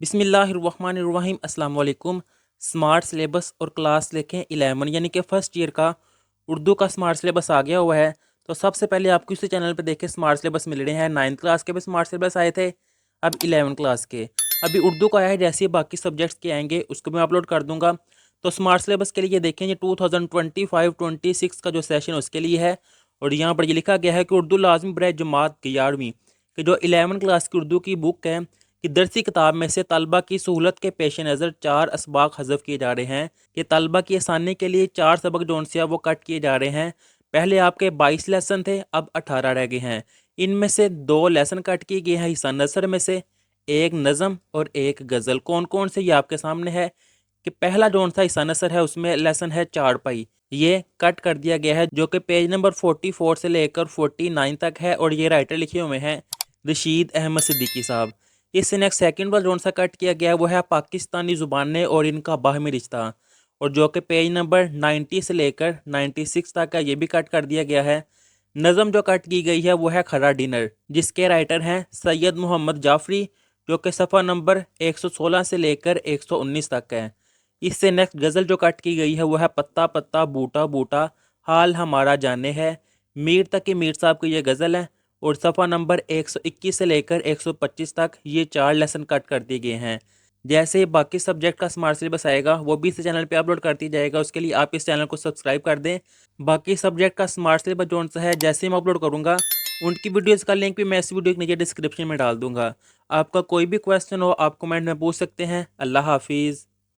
बिस्मिल्लाहिर्रहमानिर्रहीम अस्सलाम वालेकुम। स्मार्ट सिलेबस और क्लास लेखें 11 यानी कि फ़र्स्ट ईयर का उर्दू का स्मार्ट सिलेबस आ गया हुआ है। तो सबसे पहले आपको इसी चैनल पे देखें स्मार्ट सिलेबस मिल रहे हैं। 9th क्लास के भी स्मार्ट सिलेबस आए थे, अब 11 क्लास के अभी उर्दू का आया है। जैसे ही बाकी सब्जेक्ट्स के आएंगे उसको मैं अपलोड कर दूंगा। तो स्मार्ट सिलेबस के लिए देखें, ये 2025-26 का जो सेशन है उसके लिए है। और यहाँ पर ये लिखा गया है कि उर्दू लाजमी बरए जमात 11वीं कि जो 11 क्लास की उर्दू की बुक है कि दरसी किताब में से तलबा की सहूलत के पेश नज़र 4 असबाक हज़फ किए जा रहे हैं कि तलबा की आसानी के लिए 4 सबक जो से वो कट किए जा रहे हैं। पहले आपके 22 लेसन थे, अब 18 रह गए हैं। इनमें से 2 लेसन कट किए गए हैं हिस्सा नसर में से, एक नज़म और एक गज़ल। कौन कौन से ये आपके सामने है कि पहला जो सा हिस्सा नसर है उसमें लेसन है चारपाई, ये कट कर दिया गया है जो कि पेज नंबर 44 से लेकर 49 तक है। और ये राइटर लिखे हुए हैं रशीद अहमद सिद्दीकी साहब। इससे नेक्स्ट सेकंड वाला जोन सा कट किया गया है वो है पाकिस्तानी ज़ुबानें और इनका बाहमी रिश्ता, और जो कि पेज नंबर 90 से लेकर 96 तक है, ये भी कट कर दिया गया है। नज़म जो कट की गई है वो है खरा डिनर, जिसके राइटर हैं सैयद मोहम्मद जाफरी, जो कि सफ़ा नंबर 116 से लेकर 119 तक है। इससे नेक्स्ट गज़ल जो कट की गई है वो है पत्ता पत्ता बूटा बूटा हाल हमारा जाने है। मीर तक मीर साहब की ये गज़ल है, और सफ़ा नंबर 121 से लेकर 125 तक ये 4 लेसन कट कर दिए गए हैं। जैसे बाकी सब्जेक्ट का स्मार्ट सिलेबस आएगा वो भी इस चैनल पे अपलोड कर दी जाएगा, उसके लिए आप इस चैनल को सब्सक्राइब कर दें। बाकी सब्जेक्ट का स्मार्ट सिलेबस जो सा है जैसे ही मैं अपलोड करूँगा उनकी वीडियोज़ का लिंक भी मैं इस वीडियो के नीचे डिस्क्रिप्शन में डाल दूँगा। आपका कोई भी क्वेश्चन हो आप कमेंट में पूछ सकते हैं। अल्लाह हाफिज़।